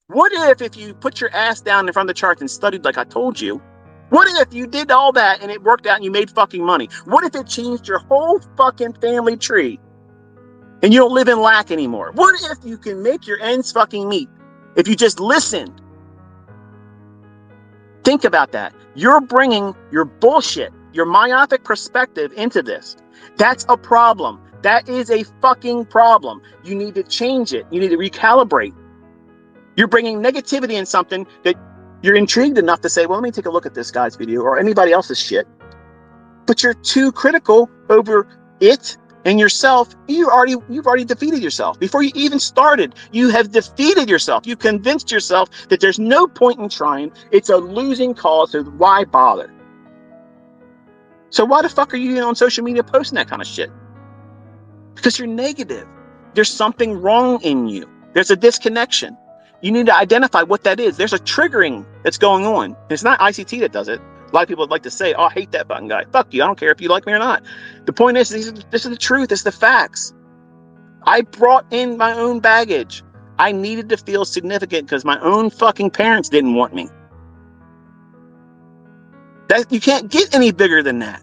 What if you put your ass down in front of the charts and studied like I told you? What if you did all that and it worked out and you made fucking money? What if it changed your whole fucking family tree and you don't live in lack anymore? What if you can make your ends fucking meet if you just listened? Think about that. You're bringing your bullshit, your myopic perspective into this. That's a problem. That is a fucking problem. You need to change it. You need to recalibrate. You're bringing negativity in something that you're intrigued enough to say, well, let me take a look at this guy's video or anybody else's shit. But you're too critical over it and yourself. You've already defeated yourself. Before you even started, you have defeated yourself. You convinced yourself that there's no point in trying. It's a losing cause, so why bother? So why the fuck are you on social media posting that kind of shit? Because you're negative. There's something wrong in you. There's a disconnection. You need to identify what that is. There's a triggering that's going on. It's not ICT that does it. A lot of people would like to say, oh, I hate that button guy. Fuck you. I don't care if you like me or not. The point is, this is the truth. It's the facts. I brought in my own baggage. I needed to feel significant because my own fucking parents didn't want me. That you can't get any bigger than that.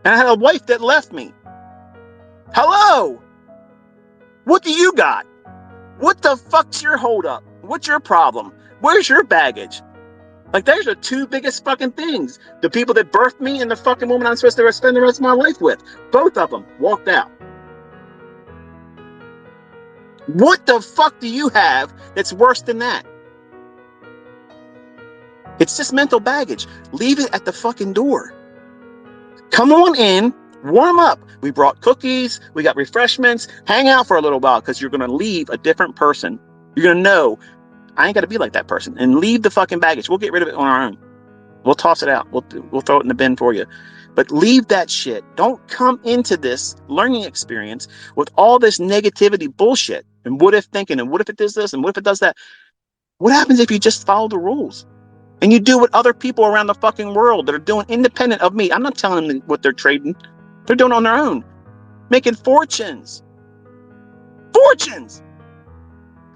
And I had a wife that left me. Hello. What do you got? What the fuck's your holdup? What's your problem? Where's your baggage? Like, those are two biggest fucking things. The people that birthed me and the fucking woman I'm supposed to spend the rest of my life with. Both of them walked out. What the fuck do you have that's worse than that? It's just mental baggage. Leave it at the fucking door. Come on in. Warm up. We brought cookies. We got refreshments. Hang out for a little while because you're going to leave a different person. You're going to know, I ain't got to be like that person. And leave the fucking baggage. We'll get rid of it on our own. We'll toss it out. We'll throw it in the bin for you. But leave that shit. Don't come into this learning experience with all this negativity bullshit. And what if thinking, and what if it does this, and what if it does that? What happens if you just follow the rules? And you do what other people around the fucking world that are doing independent of me. I'm not telling them what they're trading. They're doing it on their own. Making fortunes. Fortunes!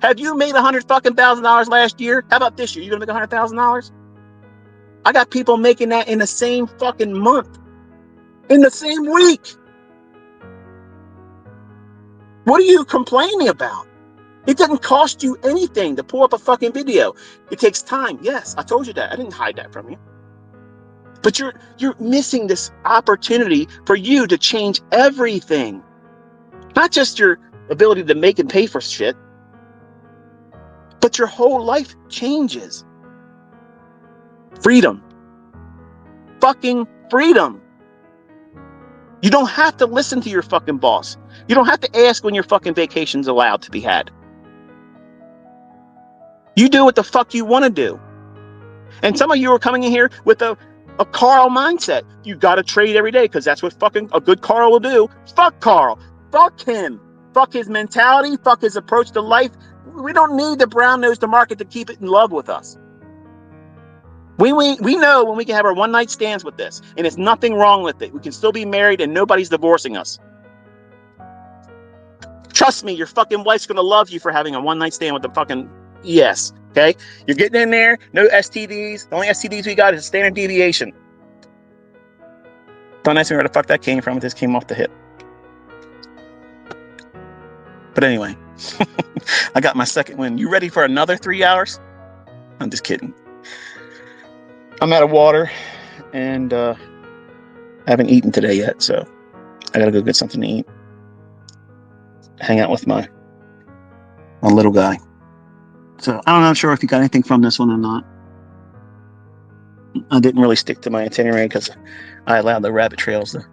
Have you made $100,000 last year? How about this year? You gonna make $100,000? I got people making that in the same fucking month. In the same week. What are you complaining about? It doesn't cost you anything to pull up a fucking video. It takes time. Yes, I told you that. I didn't hide that from you. But you're missing this opportunity for you to change everything. Not just your ability to make and pay for shit, but your whole life changes. Freedom. Fucking freedom. You don't have to listen to your fucking boss. You don't have to ask when your fucking vacation's allowed to be had. You do what the fuck you want to do. And some of you are coming in here with a Carl mindset. You got to trade every day because that's what fucking a good Carl will do. Fuck Carl. Fuck him. Fuck his mentality. Fuck his approach to life. We don't need the brown-nosed market to keep it in love with us. We know when we can have our one-night stands with this, and it's nothing wrong with it. We can still be married and nobody's divorcing us. Trust me, your fucking wife's going to love you for having a one-night stand with the fucking ES. Okay? You're getting in there, no STDs. The only STDs we got is standard deviation. Don't ask me where the fuck that came from. It just came off the hip. But anyway, I got my second win. You ready for another 3 hours? I'm just kidding. I'm out of water and I haven't eaten today yet, so I gotta go get something to eat. Hang out with my little guy. So I'm not sure if you got anything from this one or not. I didn't really stick to my itinerary because I allowed the rabbit trails to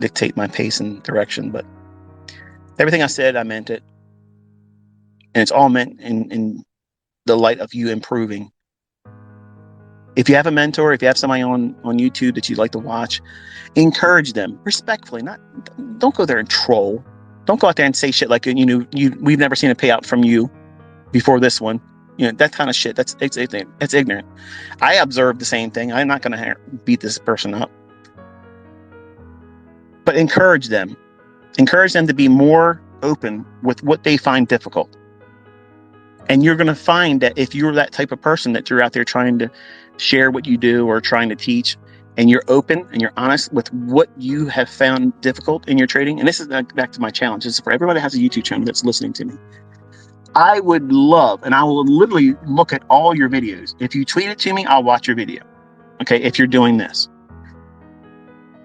dictate my pace and direction, but everything I said, I meant it. And it's all meant in the light of you improving. If you have a mentor, if you have somebody on YouTube that you'd like to watch, encourage them respectfully. Don't go there and troll. Don't go out there and say shit like we've never seen a payout from you before this one. That kind of shit. That's ignorant. I observed the same thing. I'm not going to beat this person up. But encourage them. Encourage them to be more open with what they find difficult. And you're going to find that if you're that type of person that you're out there trying to share what you do or trying to teach, and you're open and you're honest with what you have found difficult in your trading, and this is back to my challenge. This is for everybody that has a YouTube channel that's listening to me. I would love, and I will literally look at all your videos. If you tweet it to me, I'll watch your video. Okay, if you're doing this.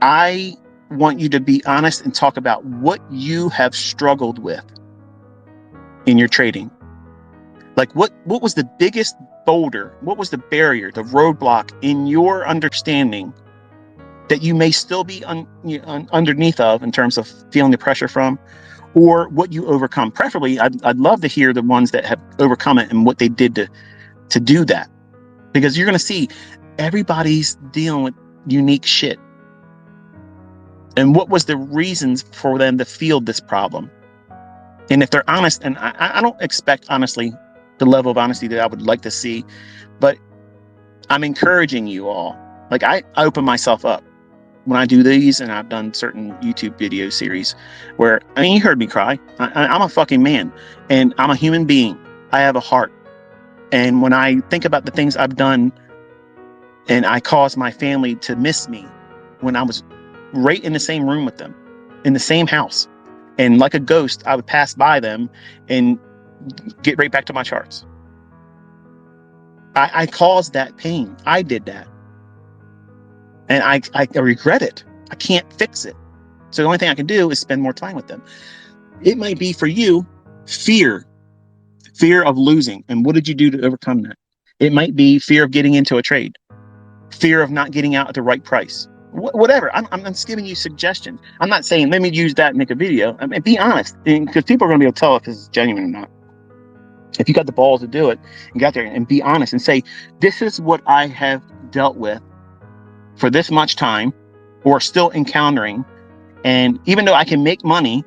I want you to be honest and talk about what you have struggled with in your trading. Like what was the biggest boulder? What was the barrier, the roadblock in your understanding that you may still be underneath of in terms of feeling the pressure from, or what you overcome? Preferably, I'd love to hear the ones that have overcome it and what they did to do that, because you're going to see everybody's dealing with unique shit. And what was the reasons for them to feel this problem? And if they're honest, and I don't expect, honestly, the level of honesty that I would like to see, but I'm encouraging you all. Like I open myself up when I do these, and I've done certain YouTube video series where, I mean, you heard me cry. I'm a fucking man, and I'm a human being. I have a heart. And when I think about the things I've done, and I caused my family to miss me when I was right in the same room with them, in the same house, and like a ghost, I would pass by them and get right back to my charts. I caused that pain. I did that. And I regret it. I can't fix it. So the only thing I can do is spend more time with them. It might be for you, fear of losing. And what did you do to overcome that? It might be fear of getting into a trade, fear of not getting out at the right price. Whatever. I'm just giving you suggestions. I'm not saying let me use that and make a video. I mean, be honest, because people are going to be able to tell if this is genuine or not. If you got the balls to do it, and get out there and be honest and say, this is what I have dealt with for this much time, or still encountering, and even though I can make money,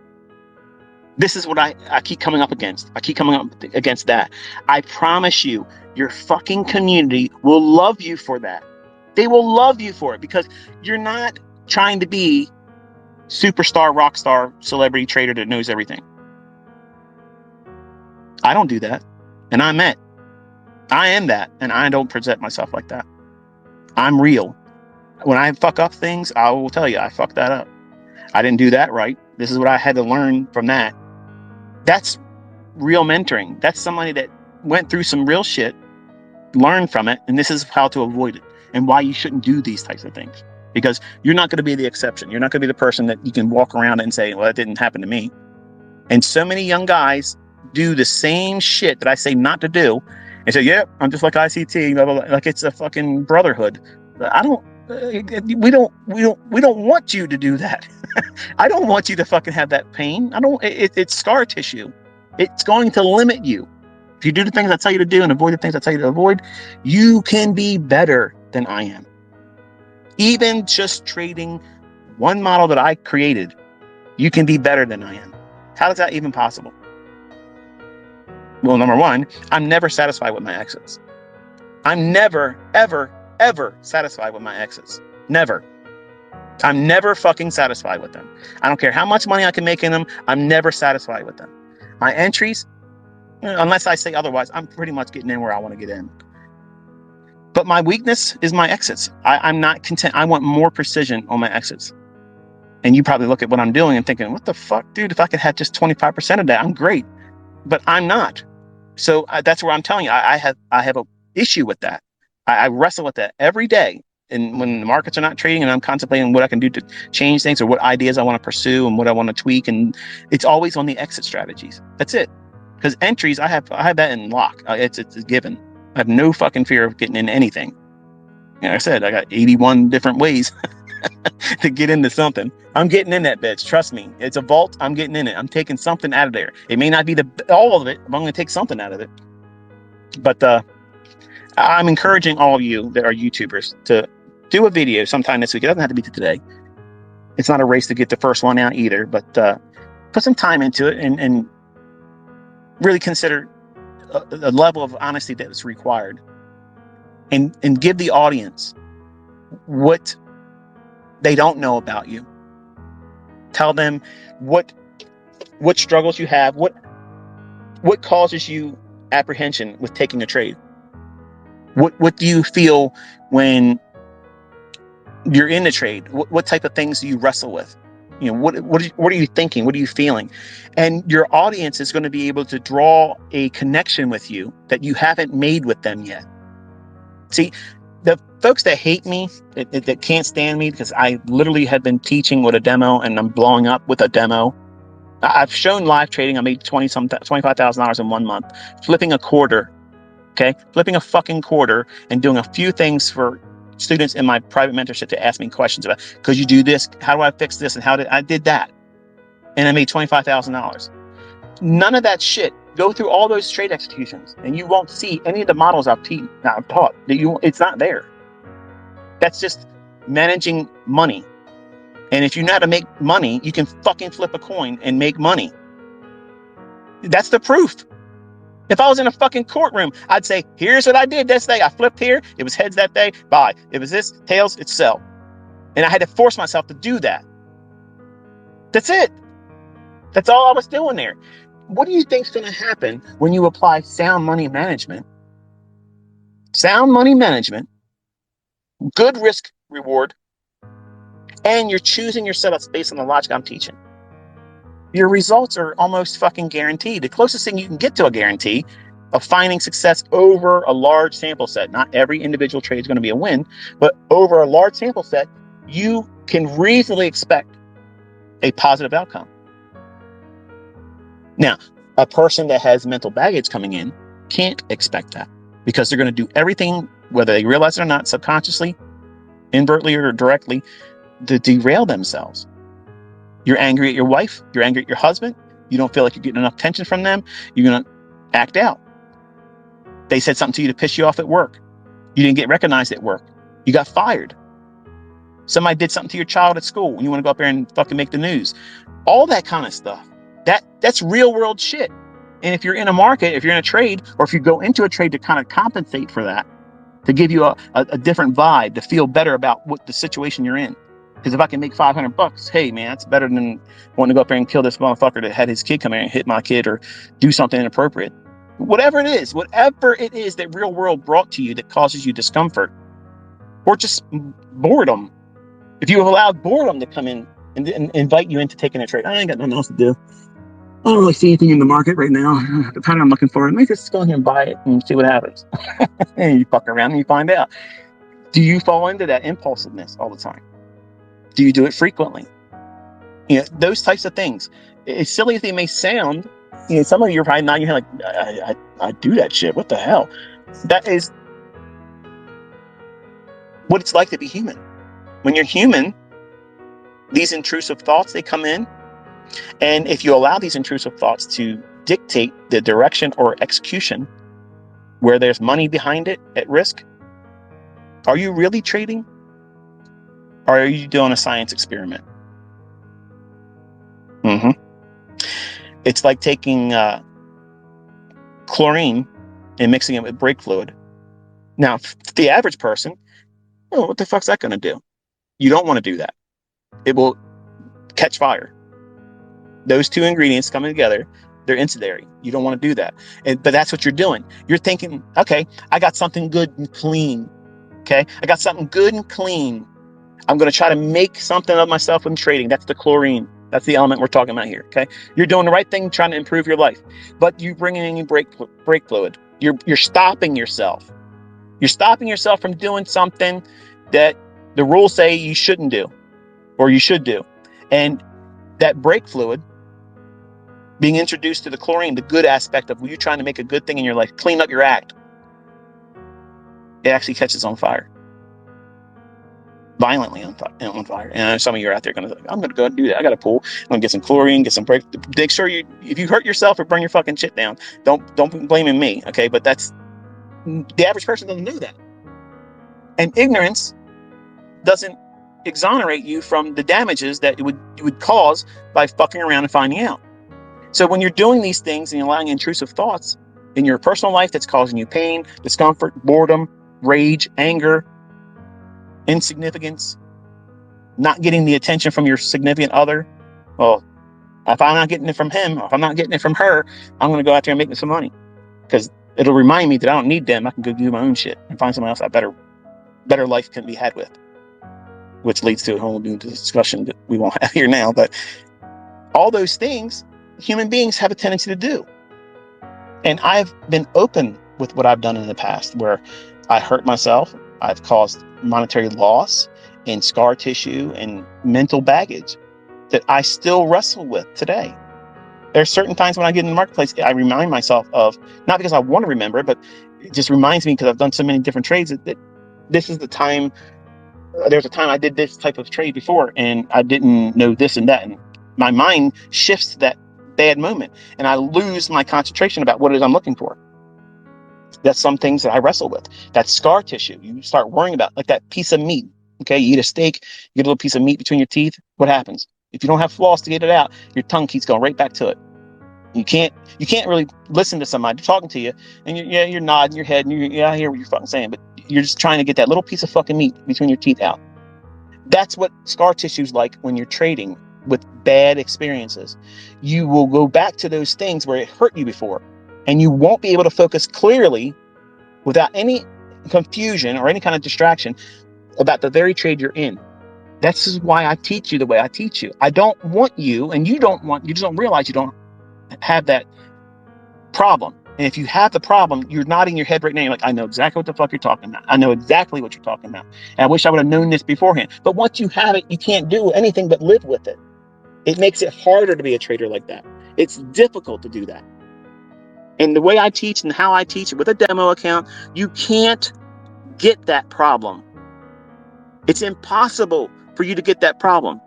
this is what I keep coming up against. I keep coming up against that. I promise you, your fucking community will love you for that. They will love you for it, because you're not trying to be superstar, rock star, celebrity trader that knows everything. I don't do that. And I am that, and I don't present myself like that. I'm real. When I fuck up things, I will tell you, I fucked that up. I didn't do that right. This is what I had to learn from that. That's real mentoring. That's somebody that went through some real shit, learned from it, and this is how to avoid it and why you shouldn't do these types of things. Because you're not going to be the exception. You're not going to be the person that you can walk around and say, well, it didn't happen to me. And so many young guys do the same shit that I say not to do and say, yeah, I'm just like ICT, blah, blah, blah, like it's a fucking brotherhood. We don't want you to do that. I don't want you to fucking have that pain. It's scar tissue. It's going to limit you. If you do the things I tell you to do and avoid the things I tell you to avoid, you can be better than I am. Even just trading one model that I created, you can be better than I am. How is that even possible? Well, number one, I'm never satisfied with my exits. I'm never, ever, ever satisfied with my exits. Never. I'm never fucking satisfied with them. I don't care how much money I can make in them. I'm never satisfied with them. My entries, unless I say otherwise, I'm pretty much getting in where I want to get in. But my weakness is my exits. I'm not content. I want more precision on my exits. And you probably look at what I'm doing and thinking, what the fuck, dude? If I could have just 25% of that, I'm great. But I'm not. So that's where I'm telling you, I have an issue with that. I wrestle with that every day. And when the markets are not trading and I'm contemplating what I can do to change things or what ideas I want to pursue and what I want to tweak, and it's always on the exit strategies. That's it. Because entries, I have that in lock. It's a given. I have no fucking fear of getting into anything. Like I said, I got 81 different ways to get into something. I'm getting in that bitch. Trust me. It's a vault. I'm getting in it. I'm taking something out of there. It may not be all of it, but I'm going to take something out of it. But I'm encouraging all of you that are YouTubers to do a video sometime this week. It doesn't have to be today. It's not a race to get the first one out either, but put some time into it and really consider a level of honesty that is required, and give the audience what they don't know about you. Tell them what struggles you have, what causes you apprehension with taking a trade? What do you feel when you're in the trade? What type of things do you wrestle with? What are you thinking? What are you feeling? And your audience is going to be able to draw a connection with you that you haven't made with them yet. See, the folks that hate me, that can't stand me because I literally have been teaching with a demo and I'm blowing up with a demo. I've shown live trading. I made $25,000 in 1 month, flipping a quarter. Okay, flipping a fucking quarter and doing a few things for students in my private mentorship to ask me questions about, could you do this? How do I fix this? And I did that. And I made $25,000. None of that shit. Go through all those trade executions and you won't see any of the models I've taught. It's not there. That's just managing money. And if you know how to make money, you can fucking flip a coin and make money. That's the proof. If I was in a fucking courtroom, I'd say, here's what I did this day. I flipped here. It was heads that day. Buy. It was this. Tails. It's sell. And I had to force myself to do that. That's it. That's all I was doing there. What do you think's going to happen when you apply sound money management? Sound money management, good risk reward, and you're choosing your setups based on the logic I'm teaching. Your results are almost fucking guaranteed. The closest thing you can get to a guarantee of finding success over a large sample set. Not every individual trade is going to be a win, but over a large sample set, you can reasonably expect a positive outcome. Now, a person that has mental baggage coming in can't expect that because they're going to do everything, whether they realize it or not, subconsciously, inadvertently, or directly, to derail themselves. You're angry at your wife. You're angry at your husband. You don't feel like you're getting enough attention from them. You're going to act out. They said something to you to piss you off at work. You didn't get recognized at work. You got fired. Somebody did something to your child at school and you want to go up there and fucking make the news. All that kind of stuff. That's real world shit. And if you're in a market, if you're in a trade, or if you go into a trade to kind of compensate for that, to give you a different vibe, to feel better about what the situation you're in. Because if I can make $500, hey man, that's better than wanting to go up there and kill this motherfucker that had his kid come in and hit my kid or do something inappropriate. Whatever it is that real world brought to you that causes you discomfort or just boredom. If you have allowed boredom to come in and invite you into taking a trade, I ain't got nothing else to do. I don't really see anything in the market right now. The pattern I'm looking for, I might just go here and buy it and see what happens. And you fuck around and you find out. Do you fall into that impulsiveness all the time? Do you do it frequently? Those types of things. As silly as they may sound, some of you are probably nodding your head like, I do that shit. What the hell? That is what it's like to be human. When you're human, these intrusive thoughts, they come in. And if you allow these intrusive thoughts to dictate the direction or execution where there's money behind it at risk, are you really trading? Or are you doing a science experiment? It's like taking chlorine and mixing it with brake fluid. Now, the average person, what the fuck's that going to do? You don't want to do that. It will catch fire. Those two ingredients coming together, they're incendiary. You don't want to do that. But that's what you're doing. You're thinking, okay, I got something good and clean. Okay, I got something good and clean. I'm going to try to make something of myself in trading. That's the chlorine. That's the element we're talking about here. Okay, you're doing the right thing, trying to improve your life, but you bring in brake fluid. You're stopping yourself. You're stopping yourself from doing something that the rules say you shouldn't do, or you should do. And that brake fluid being introduced to the chlorine, the good aspect of you trying to make a good thing in your life, clean up your act, it actually catches on fire. Violently on fire. And I know some of you are out there going to, I'm going to go and do that. I got a pool. I'm going to get some chlorine, get some brake. Make sure if you hurt yourself or burn your fucking shit down, don't be blaming me. Okay. But that's, the average person doesn't know that. And ignorance doesn't exonerate you from the damages that you would cause by fucking around and finding out. So when you're doing these things and you're allowing intrusive thoughts in your personal life that's causing you pain, discomfort, boredom, rage, anger, insignificance, not getting the attention from your significant other, well, if I'm not getting it from him, or if I'm not getting it from her, I'm going to go out there and make me some money. Because It'll remind me that I don't need them. I can go do my own shit and find someone else that better life can be had with, which leads to a whole new discussion that we won't have here now. But all those things human beings have a tendency to do. And I've been open with what I've done in the past, where I hurt myself. I've caused monetary loss and scar tissue and mental baggage that I still wrestle with today. There are certain times when I get in the marketplace, I remind myself of, not because I want to remember it, but it just reminds me because I've done so many different trades that this is the time. There's a time I did this type of trade before and I didn't know this and that. And my mind shifts to that bad moment and I lose my concentration about what it is I'm looking for. That's some things that I wrestle with. That's scar tissue. You start worrying about, like that piece of meat. Okay, you eat a steak, you get a little piece of meat between your teeth. What happens? If you don't have floss to get it out, your tongue keeps going right back to it. You can't really listen to somebody talking to you, and you're nodding your head, and I hear what you're fucking saying, but you're just trying to get that little piece of fucking meat between your teeth out. That's what scar tissue's like when you're trading with bad experiences. You will go back to those things where it hurt you before, and you won't be able to focus clearly without any confusion or any kind of distraction about the very trade you're in. That's why I teach you the way I teach you. I don't want you, and you just don't realize you don't have that problem. And if you have the problem, you're nodding your head right now. You're like, I know exactly what the fuck you're talking about. I know exactly what you're talking about. And I wish I would have known this beforehand. But once you have it, you can't do anything but live with it. It makes it harder to be a trader like that. It's difficult to do that. And the way I teach and how I teach with a demo account, you can't get that problem. It's impossible for you to get that problem.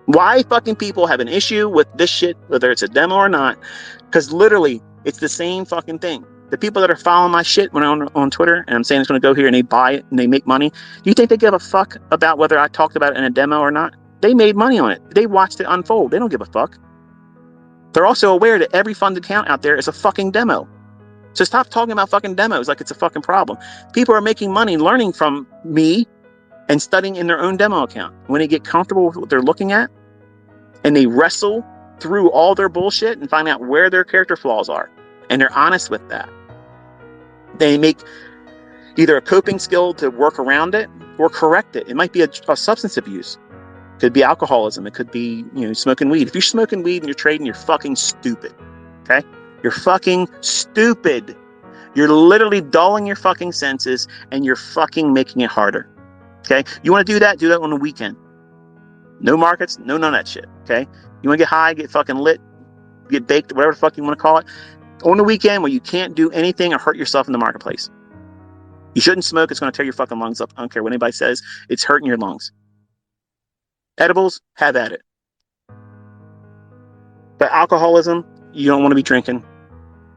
Why fucking people have an issue with this shit, whether it's a demo or not, because literally it's the same fucking thing. The people that are following my shit when I'm on Twitter and I'm saying it's going to go here and they buy it and they make money, do you think they give a fuck about whether I talked about it in a demo or not? They made money on it. They watched it unfold. They don't give a fuck. They're also aware that every funded account out there is a fucking demo. So stop talking about fucking demos like it's a fucking problem. People are making money learning from me and studying in their own demo account. When they get comfortable with what they're looking at and they wrestle through all their bullshit and find out where their character flaws are, and they're honest with that, they make either a coping skill to work around it or correct it. It might be a substance abuse. It could be alcoholism. It could be, smoking weed. If you're smoking weed and you're trading, you're fucking stupid. Okay? You're fucking stupid. You're literally dulling your fucking senses and you're fucking making it harder. Okay? You want to do that on the weekend. No markets, no none of that shit. Okay? You want to get high, get fucking lit, get baked, whatever the fuck you want to call it, on the weekend where you can't do anything or hurt yourself in the marketplace. You shouldn't smoke. It's going to tear your fucking lungs up. I don't care what anybody says. It's hurting your lungs. Edibles, have at it. But alcoholism, you don't want to be drinking.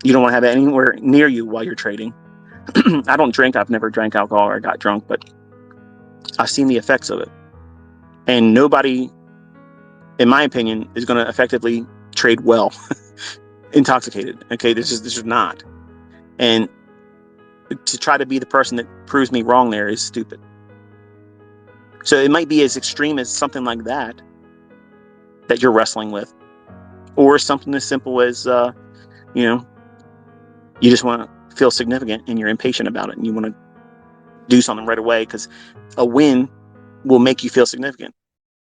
You don't want to have it anywhere near you while you're trading. I don't drink. I've never drank alcohol or got drunk, but I've seen the effects of it. And nobody, in my opinion, is going to effectively trade well intoxicated. Okay, this is not. And to try to be the person that proves me wrong there is stupid. So it might be as extreme as something like that you're wrestling with, or something as simple as you just want to feel significant and you're impatient about it and you want to do something right away because a win will make you feel significant.